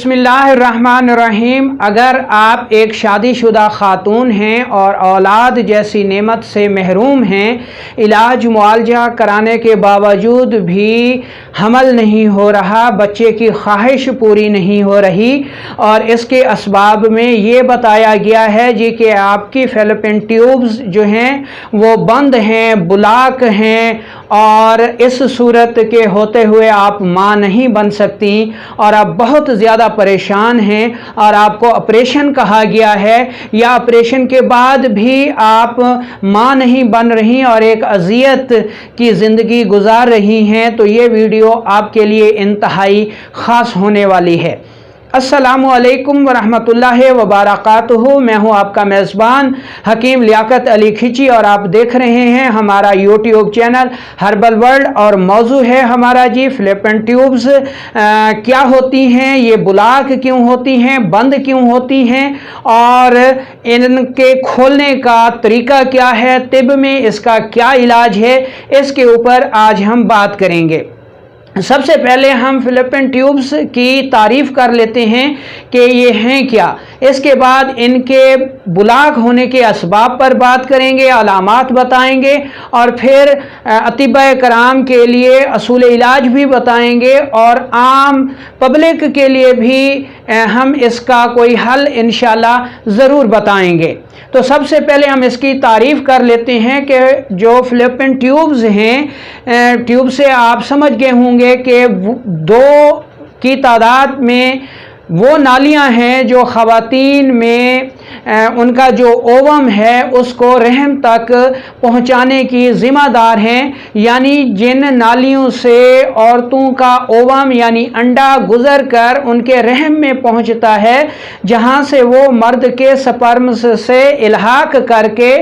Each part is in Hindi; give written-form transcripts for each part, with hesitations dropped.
बिस्मिल्लाहिर्रहमानिर्रहीम। अगर आप एक शादीशुदा खातून हैं और औलाद जैसी नेमत से महरूम हैं, इलाज मुआलजा कराने के बावजूद भी हमल नहीं हो रहा, बच्चे की ख्वाहिश पूरी नहीं हो रही और इसके असबाब में ये बताया गया है जी कि आपकी फैलोपियन ट्यूब्स जो हैं वो बंद हैं, ब्लॉक हैं और इस सूरत के होते हुए आप माँ नहीं बन सकती और आप बहुत ज़्यादा परेशान हैं और आपको ऑपरेशन कहा गया है या ऑपरेशन के बाद भी आप माँ नहीं बन रही और एक अज़ियत की ज़िंदगी गुजार रही हैं, तो ये वीडियो आपके लिए इंतहाई ख़ास होने वाली है। अस्सलामु अलैकुम वरहमतुल्लाहि वबरकातुहू। मैं हूं आपका मेज़बान हकीम लियाकत अली खिची और आप देख रहे हैं हमारा यूट्यूब चैनल हर्बल वर्ल्ड और मौजू है हमारा जी फैलोपियन ट्यूब्स क्या होती हैं, ये ब्लॉक क्यों होती हैं, बंद क्यों होती हैं और इनके खोलने का तरीका क्या है, तिब में इसका क्या इलाज है, इसके ऊपर आज हम बात करेंगे। सबसे पहले हम फैलोपियन ट्यूब्स की तारीफ़ कर लेते हैं कि ये हैं क्या, इसके बाद इनके ब्लॉक होने के असबाब पर बात करेंगे, अलामात बताएंगे और फिर अतिबा कराम के लिए असूल इलाज भी बताएंगे और आम पब्लिक के लिए भी हम इसका कोई हल इंशाल्लाह ज़रूर बताएंगे। तो सबसे पहले हम इसकी तारीफ़ कर लेते हैं कि जो फैलोपियन ट्यूब्स हैं, ट्यूब से आप समझ गए होंगे कि 2 की तादाद में वो नालियां हैं जो ख़वातीन में उनका जो ओवम है उसको रहम तक पहुंचाने की ज़िम्मेदार हैं, यानी जिन नालियों से औरतों का ओवम यानी अंडा गुज़र कर उनके रहम में पहुंचता है, जहां से वो मर्द के स्पर्म्स से इल्हाक करके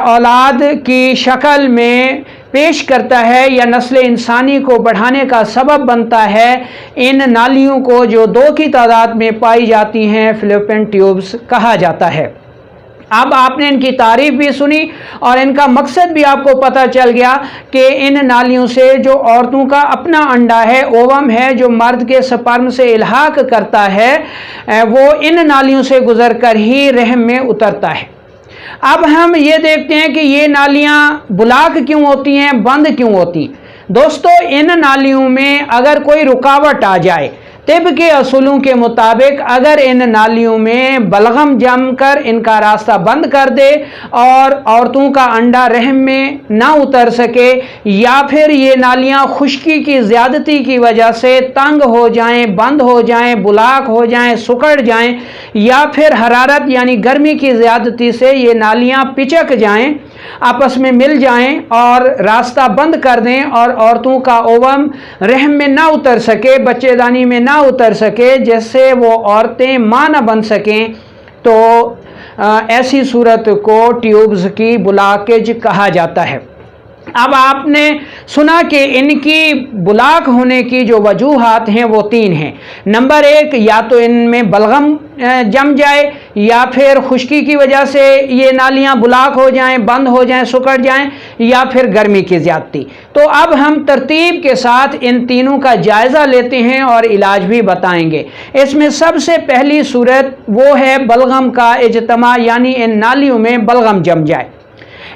औलाद की शक्ल में पेश करता है या नस्ल इंसानी को बढ़ाने का सबब बनता है। इन नालियों को जो 2 की तादाद में पाई जाती हैं फैलोपियन ट्यूब्स कहा जाता है। अब आपने इनकी तारीफ भी सुनी और इनका मकसद भी आपको पता चल गया कि इन नालियों से जो औरतों का अपना अंडा है, ओवम है, जो मर्द के स्पर्म से इल्हाक करता है, वो इन नालियों से गुजर कर ही रहम में उतरता है। अब हम ये देखते हैं कि ये नालियां ब्लॉक क्यों होती हैं, बंद क्यों होती हैं। दोस्तों, इन नालियों में अगर कोई रुकावट आ जाए, तिब के असूलों के मुताबिक अगर इन नालियों में बलगम जमकर इनका रास्ता बंद कर दे और औरतों का अंडा रहम में ना उतर सके या फिर ये नालियां खुश्की की ज़्यादती की वजह से तंग हो जाएं, बंद हो जाएं, ब्लॉक हो जाएं, सिकुड़ जाएं या फिर हरारत यानी गर्मी की ज़्यादती से ये नालियां पिचक जाएं, आपस में मिल जाएं और रास्ता बंद कर दें और औरतों का ओवम रहम में ना उतर सके, बच्चेदानी में ना उतर सके, जिससे वो औरतें मां ना बन सकें, तो ऐसी सूरत को ट्यूब्स की ब्लॉकेज कहा जाता है। अब आपने सुना कि इनकी ब्लॉक होने की जो वजूहात हैं वो 3 हैं। नंबर 1, या तो इनमें बलगम जम जाए या फिर खुश्की की वजह से ये नालियां ब्लॉक हो जाएं, बंद हो जाएं, सिकुड़ जाएं या फिर गर्मी की ज़्यादती। तो अब हम तरतीब के साथ इन तीनों का जायज़ा लेते हैं और इलाज भी बताएंगे। इसमें सबसे पहली सूरत वो है बलगम का इज्तिमा, यानी इन नालियों में बलगम जम जाए।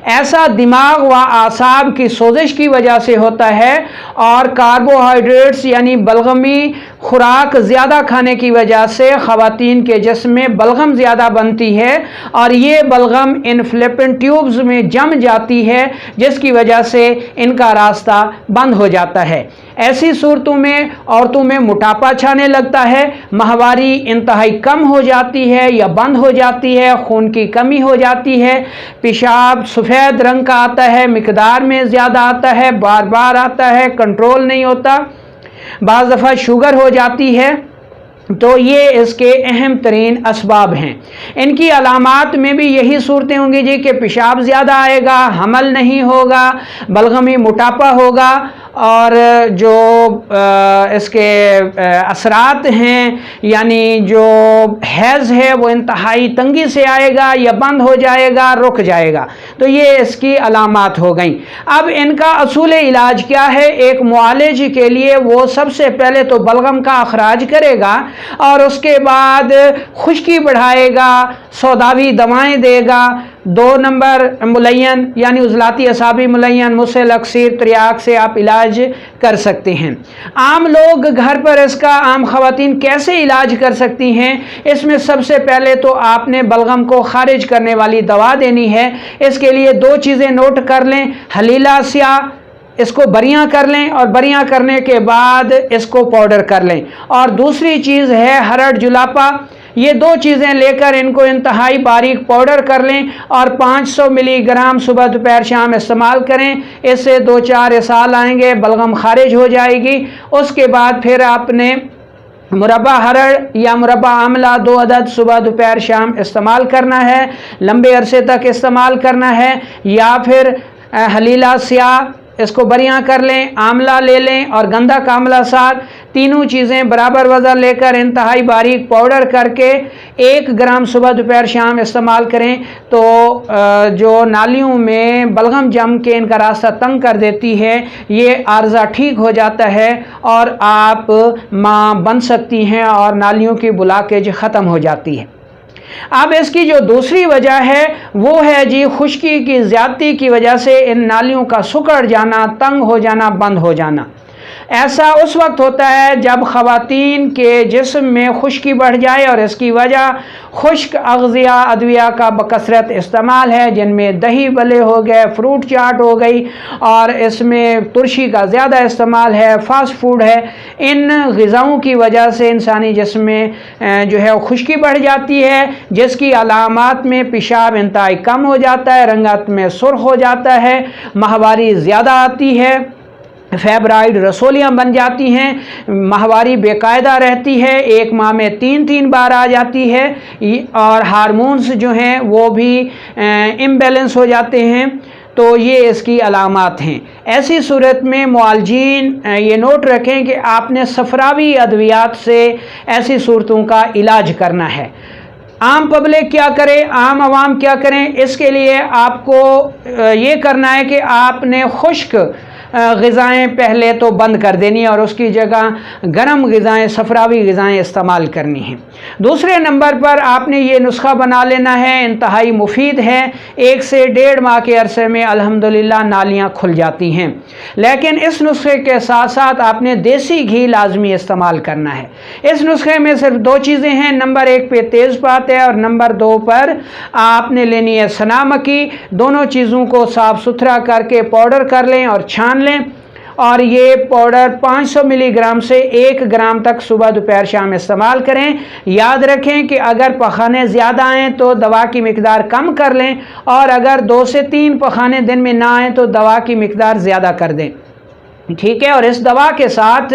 ऐसा दिमाग व आसाब की सोजिश की वजह से होता है और कार्बोहाइड्रेट्स यानी बलगमी खुराक ज़्यादा खाने की वजह से ख़वातीन के जिस्म में बलगम ज़्यादा बनती है और ये बलगम इन फैलोपियन ट्यूब्स में जम जाती है, जिसकी वजह से इनका रास्ता बंद हो जाता है। ऐसी सूरतों में औरतों में मोटापा छाने लगता है, माहवारी इंतहाई कम हो जाती है या बंद हो जाती है, खून की कमी हो जाती है, पेशाब सफ़ेद रंग का आता है, मिकदार में ज़्यादा आता है, बार बार आता है, कंट्रोल नहीं होता, बाज़ दफ़ा शुगर हो जाती है। तो ये इसके अहम तरीन असबाब हैं। इनकी अलामात में भी यही सूरतें होंगी जी कि पेशाब ज़्यादा आएगा, हमल नहीं होगा, बलगमी मोटापा होगा और जो इसके असरात हैं, यानी जो हैज़ है वो इंतहाई तंगी से आएगा या बंद हो जाएगा, रुक जाएगा। तो ये इसकी अलामात हो गई। अब इनका असूल इलाज क्या है? एक मुआलिज के लिए वो सबसे पहले तो बलगम का अखराज करेगा और उसके बाद खुश्की बढ़ाएगा, सौदावी दवाएं देगा। 2 नंबर मुलयन यानी उजलाती असाबी मुलयन, मुसल अक्सीर, त्रियाक से आप इलाज कर सकते हैं। आम लोग घर पर इसका, आम ख़वातीन कैसे इलाज कर सकती हैं? इसमें सबसे पहले तो आपने बलगम को खारिज करने वाली दवा देनी है। इसके लिए 2 चीज़ें नोट कर लें। हलीला स्याह, इसको बरियां कर लें और बरियां करने के बाद इसको पाउडर कर लें। और दूसरी चीज़ है हरड़ जुलापा। ये 2 चीज़ें लेकर इनको इंतहाई बारीक पाउडर कर लें और 500 मिलीग्राम सुबह दोपहर शाम इस्तेमाल करें। इससे 2-4 इसाल आएंगे, बलगम खारिज हो जाएगी। उसके बाद फिर आपने मुरब्बा हरड़ या मुरब्बा आमला 2 अदद सुबह दोपहर शाम इस्तेमाल करना है, लंबे अरसे तक इस्तेमाल करना है। या फिर हलीला स्याह, इसको बरियां कर लें, आमला ले लें और गंधक आमला साथ, तीनों चीज़ें बराबर वज़न लेकर इंतहाई बारीक पाउडर करके 1 ग्राम सुबह दोपहर शाम इस्तेमाल करें। तो जो नालियों में बलगम जम के इनका रास्ता तंग कर देती है, ये आर्जा ठीक हो जाता है और आप माँ बन सकती हैं और नालियों की ब्लॉकेज ख़त्म हो जाती है। अब इसकी जो दूसरी वजह है वो है जी खुश्की की ज़्यादती की वजह से इन नालियों का सिकुड़ जाना, तंग हो जाना, बंद हो जाना। ऐसा उस वक्त होता है जब ख़वातीन के जिस्म में खुश्की बढ़ जाए और इसकी वजह खुश्क अग़ज़िया अद्विया का बकसरत इस्तेमाल है, जिनमें दही भल्ले हो गए, फ्रूट चाट हो गई और इसमें तुरशी का ज़्यादा इस्तेमाल है, फ़ास्ट फूड है। इन ग़िज़ाओं की वजह से इंसानी जिस्म में जो है खुश्की बढ़ जाती है, जिसकी अलामात में पेशाब इंतहाई कम हो जाता है, रंगत में सुर्ख हो जाता है, माहवारी ज़्यादा आती है, फैब्राइड रसोलियाँ बन जाती हैं, माहवारी बेकायदा रहती है, 1 माह में 3-3 बार आ जाती है और हार्मोन्स जो हैं वो भी इम्बैलेंस हो जाते हैं। तो ये इसकी अलामात हैं। ऐसी सूरत में मुआलजीन ये नोट रखें कि आपने सफरावी अद्वियात से ऐसी सूरतों का इलाज करना है। आम पब्लिक क्या करे, आम आवाम क्या करें? इसके लिए आपको ये करना है कि आपने खुश्क ग़िज़ाएँ पहले तो बंद कर देनी है और उसकी जगह गर्म ग़िज़ाएँ, सफरावी ग़िज़ाएँ इस्तेमाल करनी हैं। दूसरे नंबर पर आपने ये नुस्खा बना लेना है, इंतहाई मुफीद है। 1 से 1.5 माह के अरसे में अल्हम्दुलिल्लाह नालियाँ खुल जाती हैं। लेकिन इस नुस्खे के साथ साथ आपने देसी घी लाजमी इस्तेमाल करना है। इस नुस्खे में सिर्फ 2 चीज़ें हैं, नंबर 1 पे तेज़पात है और नंबर 2 पर आपने लेनी है सना मक्खी। दोनों चीज़ों को साफ़ सुथरा करके पाउडर कर लें और छान लें और ये पाउडर 500 मिलीग्राम से 1 ग्राम तक सुबह दोपहर शाम इस्तेमाल करें। याद रखें कि अगर पखाने ज़्यादा आएँ तो दवा की मिकदार कम कर लें और अगर 2 से 3 पखाने दिन में ना आएँ तो दवा की मिकदार ज़्यादा कर दें, ठीक है। और इस दवा के साथ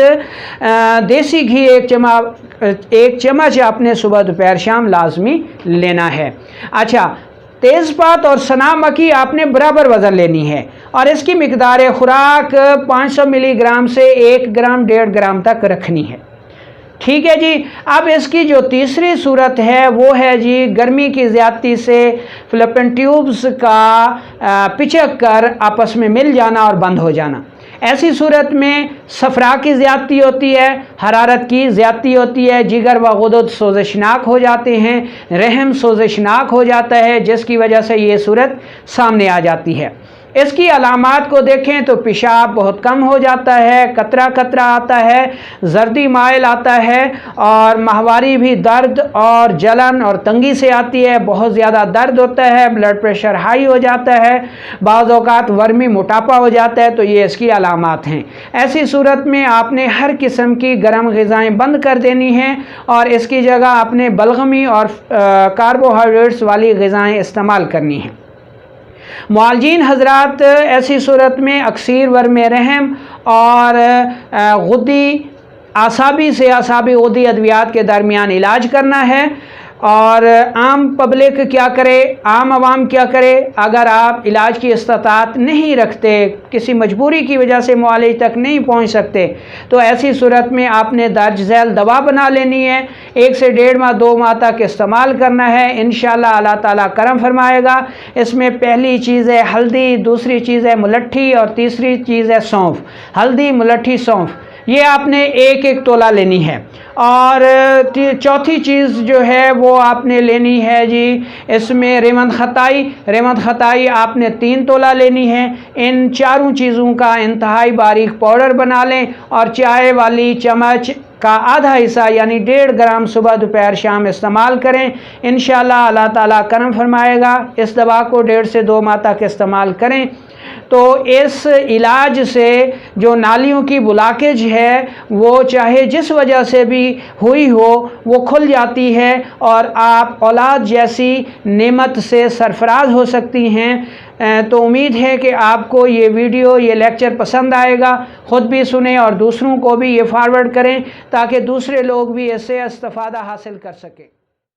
देसी घी 1 चम्मच आपने सुबह दोपहर शाम लाजमी लेना है। अच्छा, तेज़पात और सना मक्खी आपने बराबर वज़न लेनी है और इसकी मिकदार खुराक 500 मिलीग्राम से 1 ग्राम 1.5 ग्राम तक रखनी है, ठीक है जी। अब इसकी जो तीसरी सूरत है वो है जी गर्मी की ज़्यादती से फ़ैलोपियन ट्यूब्स का पिचक कर आपस में मिल जाना और बंद हो जाना। ऐसी सूरत में सफरा की ज़्यादती होती है, हरारत की ज़्यादती होती है, जिगर व गुदद सोज़शनाक हो जाते हैं, रहम सोज़शनाक हो जाता है, जिसकी वजह से ये सूरत सामने आ जाती है। इसकी अलामात को देखें तो पेशाब बहुत कम हो जाता है, कतरा कतरा आता है, जर्दी माइल आता है और माहवारी भी दर्द और जलन और तंगी से आती है, बहुत ज़्यादा दर्द होता है, ब्लड प्रेशर हाई हो जाता है, बाज़ औक़ात वर्मी मोटापा हो जाता है। तो ये इसकी अलामात हैं। ऐसी सूरत में आपने हर किस्म की गर्म ग़िज़ाएँ बंद कर देनी हैं और इसकी जगह आपने बलगमी और कार्बोहाइड्रेट्स वाली ग़िज़ाएँ इस्तेमाल करनी हैं। मुआलजीन हजरात ऐसी सूरत में अक्सीर वर्म रहम और गुद्दी आसाबी से आसाबी गुद्दी अद्वियात के दरमियान इलाज करना है। और आम पब्लिक क्या करे, आम आवाम क्या करे? अगर आप इलाज की इस्तात नहीं रखते, किसी मजबूरी की वजह से मुआलिज तक नहीं पहुंच सकते, तो ऐसी सूरत में आपने दर्ज झैल दवा बना लेनी है। 1 से 1.5 माह 2 माह तक इस्तेमाल करना है, इंशाअल्लाह अल्लाह ताला करम फरमाएगा। इसमें पहली चीज़ है हल्दी, दूसरी चीज़ है मुलट्ठी और तीसरी चीज़ है सौंफ। हल्दी, मुलट्ठी, सौंफ, ये आपने 1-1 तोला लेनी है। और चौथी चीज़ जो है वो आपने लेनी है जी, इसमें रेवंत खताई। रेवंत खताई आपने 3 तोला लेनी है। इन चारों चीज़ों का इंतहाई बारीक पाउडर बना लें और चाय वाली चम्मच का आधा हिस्सा यानी 1.5 ग्राम सुबह दोपहर शाम इस्तेमाल करें। इंशाअल्लाह अल्लाह ताला करम फरमाएगा। इस दवा को 1.5 से 2 माह तक इस्तेमाल करें तो इस इलाज से जो नालियों की ब्लॉकेज है वो चाहे जिस वजह से भी हुई हो वो खुल जाती है और आप औलाद जैसी नेमत से सरफराज हो सकती हैं। तो उम्मीद है कि आपको ये वीडियो, ये लेक्चर पसंद आएगा। ख़ुद भी सुने और दूसरों को भी ये फॉरवर्ड करें ताकि दूसरे लोग भी इससे इस्तिफ़ादा हासिल कर सकें।